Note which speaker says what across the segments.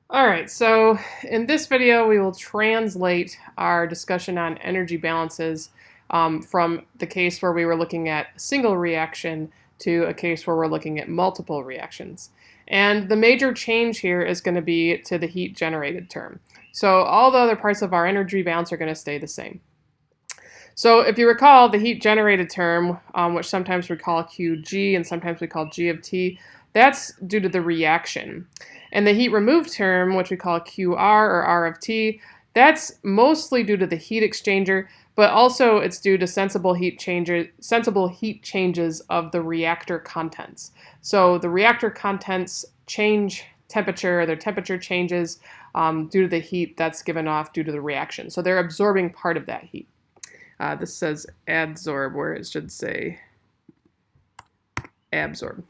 Speaker 1: All right, so in this video, we will translate our discussion on energy balances from the case where we were looking at a single reaction to a case where we're looking at multiple reactions. And the major change here is going to be to the heat generated term. So all the other parts of our energy balance are going to stay the same. So if you recall, the heat generated term, which sometimes we call Qg and sometimes we call G of T, that's due to the reaction. And the heat removed term, which we call QR or R of T, that's mostly due to the heat exchanger, but also it's due to sensible heat changes of the reactor contents. So the reactor contents change temperature, their temperature changes due to the heat that's given off due to the reaction. So they're absorbing part of that heat. This says adsorb, where it should say absorb.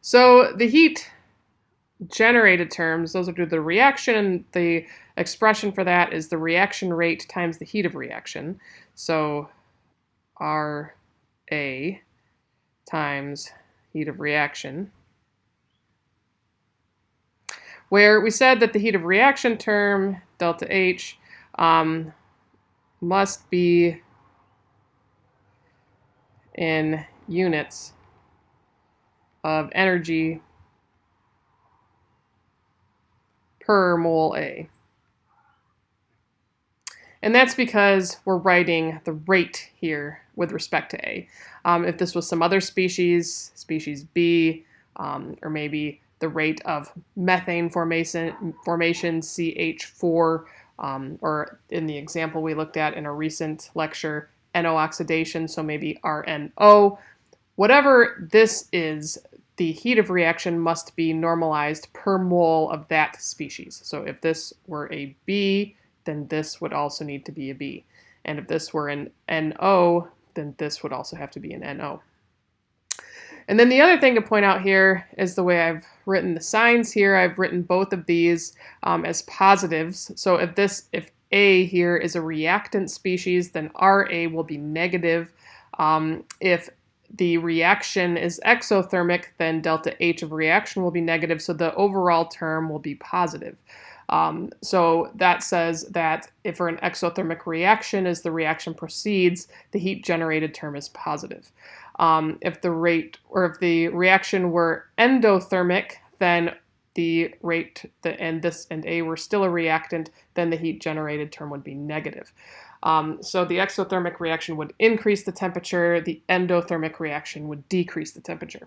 Speaker 1: So the heat generated terms, those are due to the reaction, and the expression for that is the reaction rate times the heat of reaction. So RA times heat of reaction, where we said that the heat of reaction term, delta H, must be in units of energy per mole A. And that's because we're writing the rate here with respect to A. If this was some other species, species B, or maybe the rate of methane formation CH4, or in the example we looked at in a recent lecture, NO oxidation, so maybe RNO. Whatever this is, the heat of reaction must be normalized per mole of that species. So if this were a B, then this would also need to be a B. And if this were an NO, then this would also have to be an NO. And then the other thing to point out here is the way I've written the signs here. I've written both of these as positives. So if A here is a reactant species, then RA will be negative. If the reaction is exothermic, then delta H of reaction will be negative, so the overall term will be positive. So that says that if for an exothermic reaction, as the reaction proceeds, the heat generated term is positive. If the reaction were endothermic, then the rate and this and A were still a reactant, then the heat generated term would be negative. So the exothermic reaction would increase the temperature, the endothermic reaction would decrease the temperature.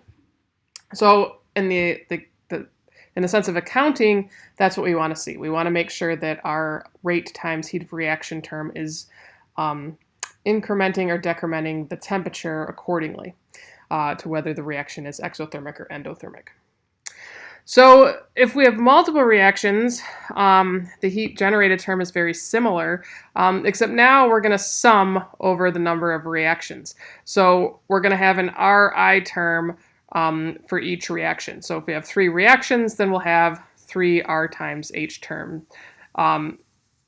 Speaker 1: So in the sense of accounting, that's what we want to see. We want to make sure that our rate times heat of reaction term is incrementing or decrementing the temperature accordingly to whether the reaction is exothermic or endothermic. So if we have multiple reactions, the heat generated term is very similar, except now we're going to sum over the number of reactions. So we're going to have an Ri term for each reaction. So if we have 3 reactions, then we'll have 3 R times H term,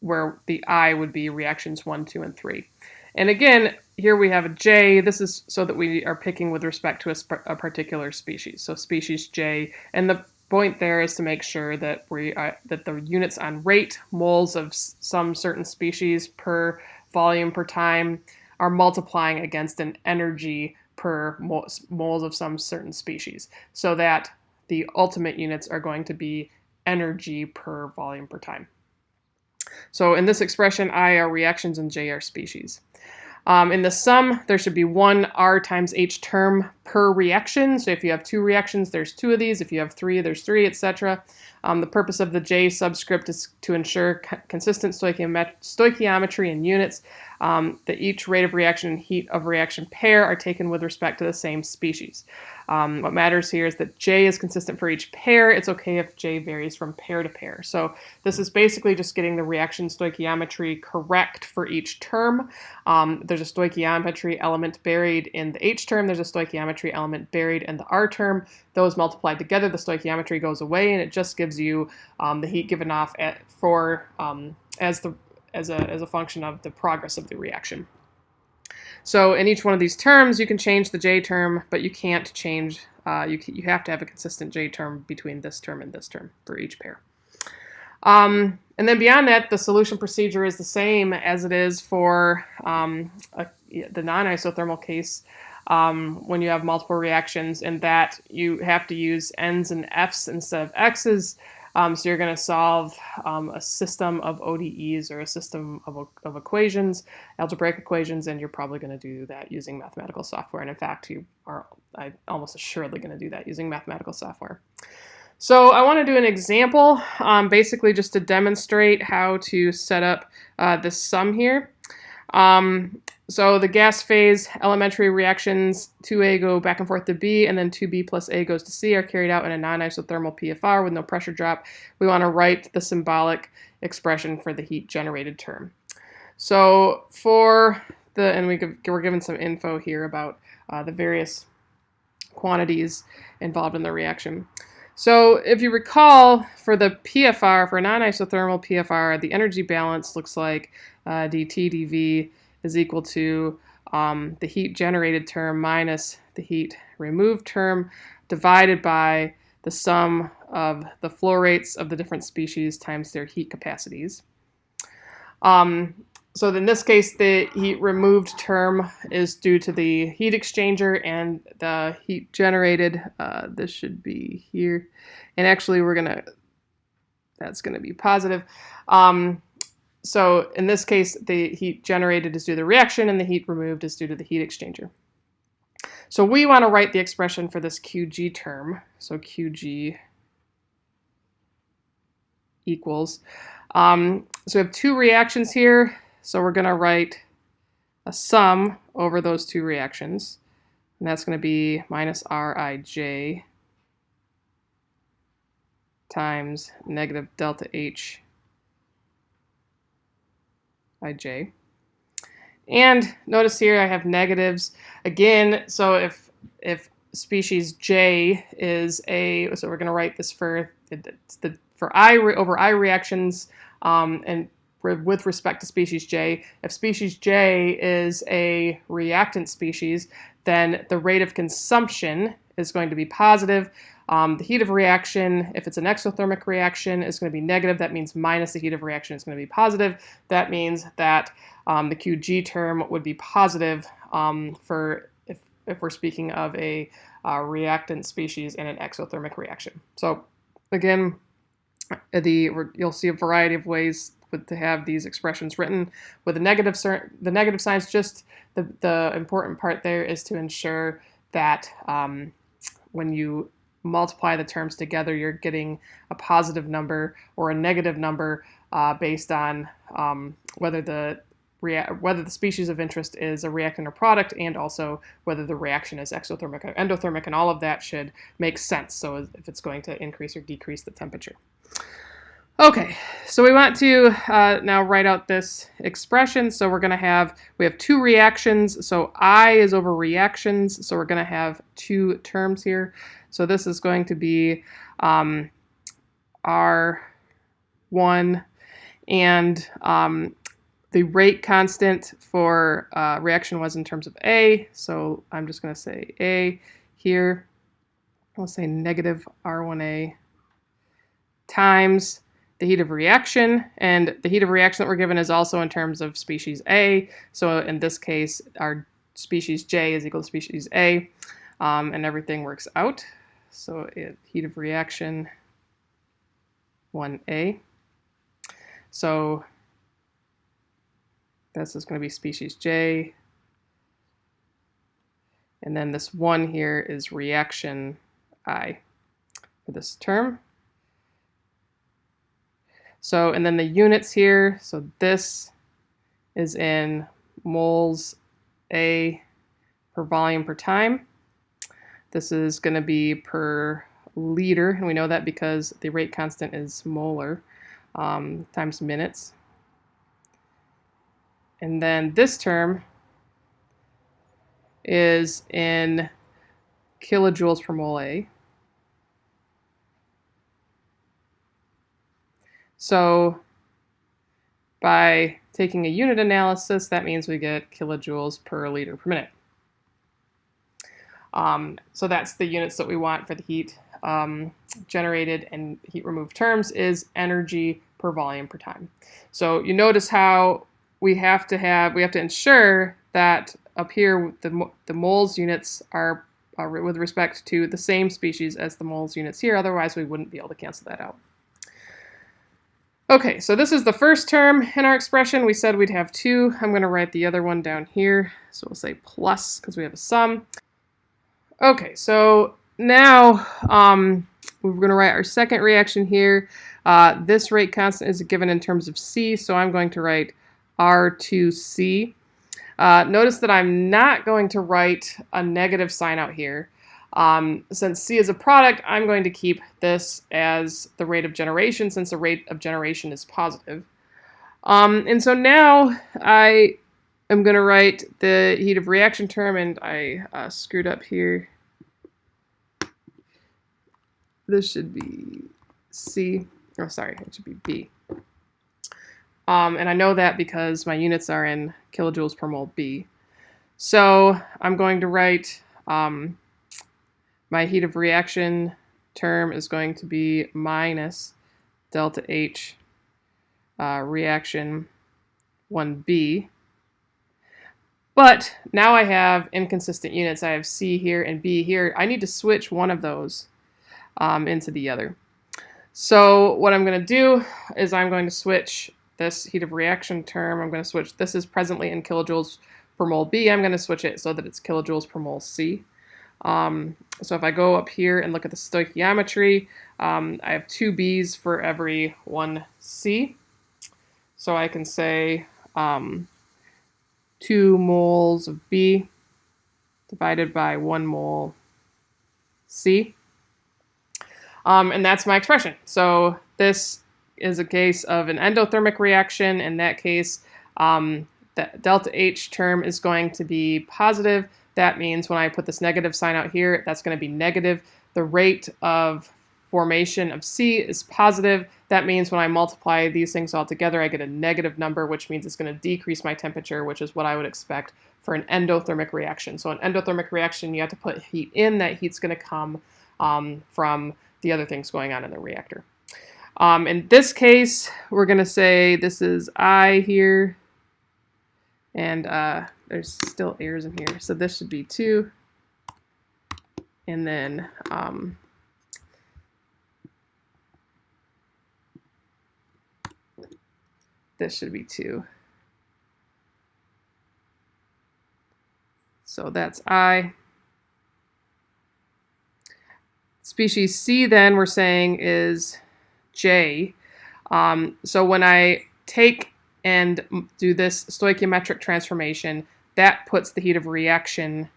Speaker 1: where the I would be reactions 1, 2, and 3. And again, here we have a J. This is so that we are picking with respect to a particular species. So species J, and the point there is to make sure that that the units on rate, moles of some certain species per volume per time, are multiplying against an energy per moles of some certain species, so that the ultimate units are going to be energy per volume per time. So in this expression, I are reactions and J are species. In the sum, there should be 1 R times H term per reaction. So if you have 2 reactions, there's 2 of these. If you have 3, there's 3, etc. The purpose of the J subscript is to ensure consistent stoichiometry in units, that each rate of reaction and heat of reaction pair are taken with respect to the same species. What matters here is that J is consistent for each pair. It's okay if J varies from pair to pair. So this is basically just getting the reaction stoichiometry correct for each term. There's a stoichiometry element buried in the H term. There's a stoichiometry element buried in the R term. Those multiplied together, the stoichiometry goes away, and it just gives you the heat given off as a function of the progress of the reaction. So in each one of these terms, you can change the J term, but you can't change, you have to have a consistent J term between this term and this term for each pair. And then beyond that, the solution procedure is the same as it is for the non-isothermal case when you have multiple reactions, in that you have to use N's and F's instead of X's. So you're going to solve a system of ODEs, or a system of equations, algebraic equations, and you're probably going to do that using mathematical software. And in fact, you are almost assuredly going to do that using mathematical software. So I want to do an example, basically just to demonstrate how to set up this sum here. So the gas phase elementary reactions, 2A go back and forth to B, and then 2B plus A goes to C, are carried out in a non-isothermal PFR with no pressure drop. We want to write the symbolic expression for the heat generated term. So for the, and we're given some info here about the various quantities involved in the reaction. So if you recall, for the PFR, for a non-isothermal PFR, the energy balance looks like dT dV is equal to the heat generated term minus the heat removed term divided by the sum of the flow rates of the different species times their heat capacities. So in this case, the heat removed term is due to the heat exchanger, and the heat generated, this should be here. And actually, that's going to be positive. So in this case, the heat generated is due to the reaction, and the heat removed is due to the heat exchanger. So we want to write the expression for this QG term. So QG equals. So we have two reactions here. So we're going to write a sum over those two reactions. And that's going to be minus Rij times negative delta H Ij. And notice here I have negatives again. So if species J is a, so we're going to write this for I over I reactions, and with respect to species J. If species J is a reactant species, then the rate of consumption is going to be positive. The heat of reaction, if it's an exothermic reaction, is going to be negative. That means minus the heat of reaction is going to be positive. That means that the QG term would be positive for if we're speaking of a reactant species in an exothermic reaction. So again, you'll see a variety of ways to have these expressions written with the negative signs. Just the important part there is to ensure that when you multiply the terms together, you're getting a positive number or a negative number based on whether the species of interest is a reactant or product, and also whether the reaction is exothermic or endothermic, and all of that should make sense. So if it's going to increase or decrease the temperature. Okay, so we want to now write out this expression. So we have two reactions. So I is over reactions. So we're going to have two terms here. So this is going to be R1, and the rate constant for reaction was in terms of A. So I'm just going to say A here. I'll say negative R1A times the heat of reaction, and the heat of reaction that we're given is also in terms of species A. So in this case, our species J is equal to species A, and everything works out. So heat of reaction 1A. So this is going to be species J, and then this 1 here is reaction I for this term. So, and then the units here, so this is in moles A per volume per time. This is going to be per liter, and we know that because the rate constant is molar times minutes. And then this term is in kilojoules per mole A. So by taking a unit analysis, that means we get kilojoules per liter per minute. So that's the units that we want for the heat generated and heat removed terms is energy per volume per time. So you notice how we have to ensure that up here the moles units are with respect to the same species as the moles units here, otherwise we wouldn't be able to cancel that out. Okay, so this is the first term in our expression. We said we'd have 2. I'm going to write the other one down here. So we'll say plus because we have a sum. Okay, so now we're going to write our second reaction here. This rate constant is given in terms of C, so I'm going to write R2C. Notice that I'm not going to write a negative sign out here. Since C is a product, I'm going to keep this as the rate of generation since the rate of generation is positive. And so now I am going to write the heat of reaction term, and I screwed up here. This should be C. Oh, sorry, it should be B. And I know that because my units are in kilojoules per mole B. So I'm going to write my heat of reaction term is going to be minus delta H reaction 1B. But now I have inconsistent units. I have C here and B here. I need to switch one of those into the other. So what I'm going to do is I'm going to switch this heat of reaction term. I'm going to switch, this is presently in kilojoules per mole B. I'm going to switch it so that it's kilojoules per mole C. So if I go up here and look at the stoichiometry, I have 2 B's for every 1 C. So I can say 2 moles of B divided by 1 mole C. And that's my expression. So this is a case of an endothermic reaction. In that case, the delta H term is going to be positive. That means when I put this negative sign out here, that's going to be negative. The rate of formation of C is positive. That means when I multiply these things all together, I get a negative number, which means it's going to decrease my temperature, which is what I would expect for an endothermic reaction. So an endothermic reaction, you have to put heat in. That heat's going to come from the other things going on in the reactor. In this case, we're going to say this is I here, and there's still errors in here. So this should be 2, and then this should be 2. So that's I. Species C then we're saying is J. So when I take and do this stoichiometric transformation, that puts the heat of reaction.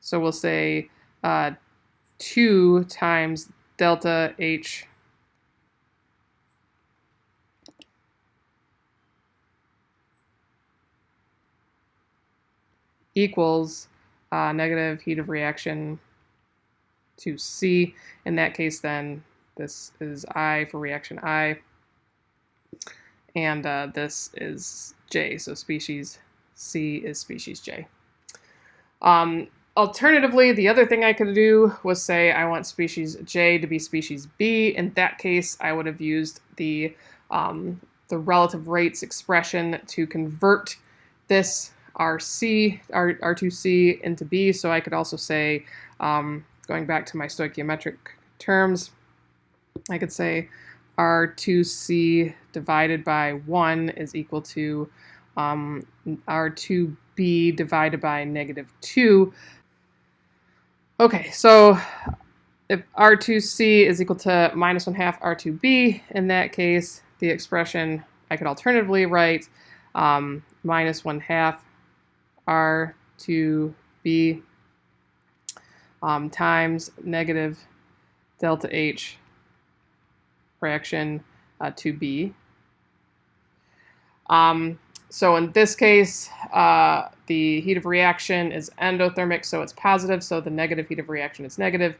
Speaker 1: So we'll say 2 times delta H equals negative heat of reaction to C. In that case, then this is I for reaction I, and this is J. So species C is species J. Alternatively, the other thing I could do was say I want species J to be species B. In that case, I would have used the relative rates expression to convert this R2C into B. So I could also say, going back to my stoichiometric terms, I could say R2C divided by 1 is equal to R2B divided by -2. Okay, so if R2C is equal to -1/2 R2B, in that case, the expression I could alternatively write -1/2 R2B times negative delta H reaction 2B. So in this case, the heat of reaction is endothermic, so it's positive, so the negative heat of reaction is negative.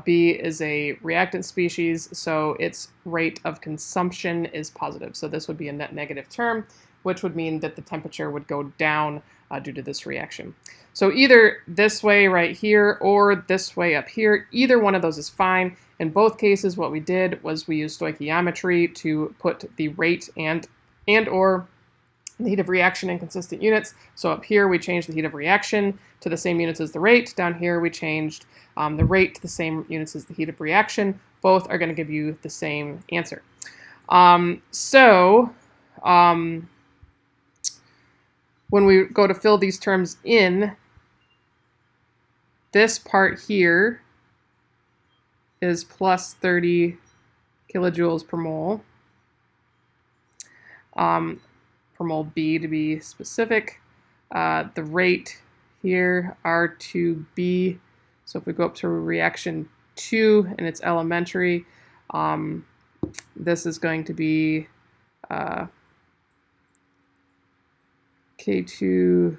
Speaker 1: B is a reactant species, so its rate of consumption is positive. So this would be a net negative term, which would mean that the temperature would go down due to this reaction. So either this way right here or this way up here, either one of those is fine. In both cases, what we did was we used stoichiometry to put the rate and or the heat of reaction in consistent units. So up here we changed the heat of reaction to the same units as the rate. Down here we changed the rate to the same units as the heat of reaction. Both are going to give you the same answer. When we go to fill these terms in, this part here is plus 30 kilojoules per mole. Per mole B to be specific. The rate here, R2B. So if we go up to reaction 2 and it's elementary, this is going to be K2C.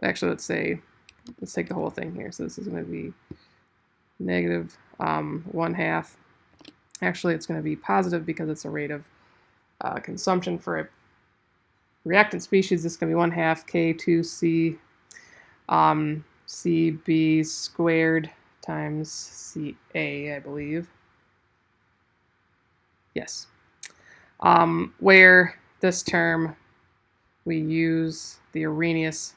Speaker 1: Actually, let's take the whole thing here. So this is going to be negative 1/2. Actually, it's going to be positive because it's a rate of consumption for a reactant species. This is going to be 1/2 K2C CB squared times CA, I believe. Yes. Where this term, we use the Arrhenius.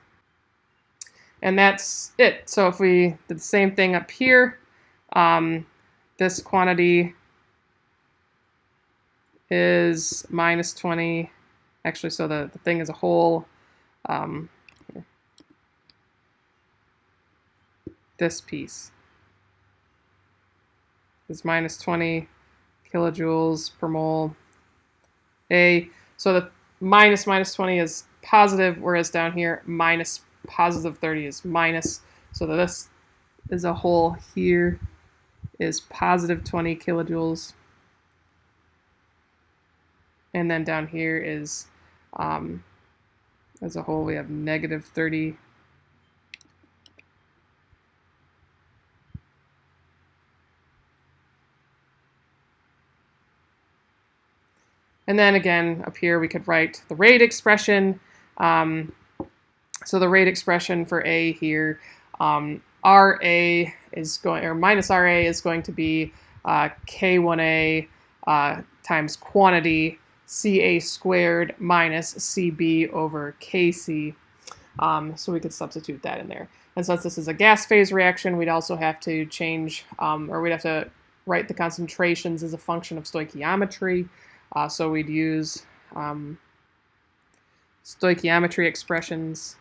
Speaker 1: And that's it. So if we did the same thing up here, this quantity is minus 20. Actually, so the thing as a whole, this piece is minus 20 kilojoules per mole A. So the minus 20 is positive, whereas down here, minus positive 30 is minus. So that this as a whole here is positive 20 kilojoules. And then down here is, as a whole, we have negative 30. And then again, up here, we could write the rate expression. So the rate expression for A here, RA is going, or minus RA is going to be K1A times quantity CA squared minus CB over KC. So we could substitute that in there. And since this is a gas phase reaction, we'd also have to change, or we'd have to write the concentrations as a function of stoichiometry. So we'd use stoichiometry expressions.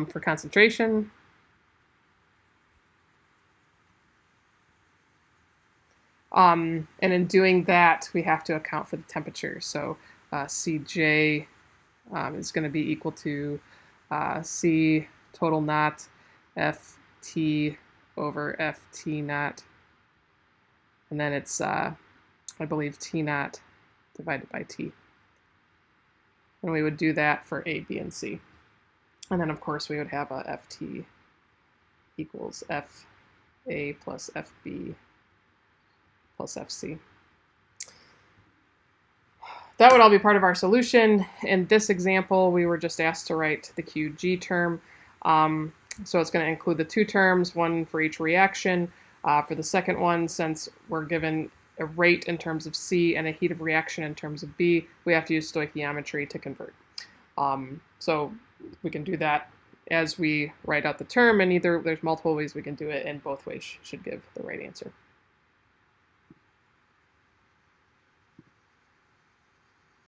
Speaker 1: For concentration. And in doing that, we have to account for the temperature. So Cj is going to be equal to C total naught Ft over Ft naught. And then it's, I believe, T naught divided by T. And we would do that for A, B, and C. And then, of course, we would have a Ft equals Fa plus Fb plus Fc. That would all be part of our solution. In this example, we were just asked to write the Qg term. So it's going to include the two terms, one for each reaction. For the second one, since we're given a rate in terms of C and a heat of reaction in terms of B, we have to use stoichiometry to convert. So we can do that as we write out the term, and either there's multiple ways we can do it, and both ways should give the right answer.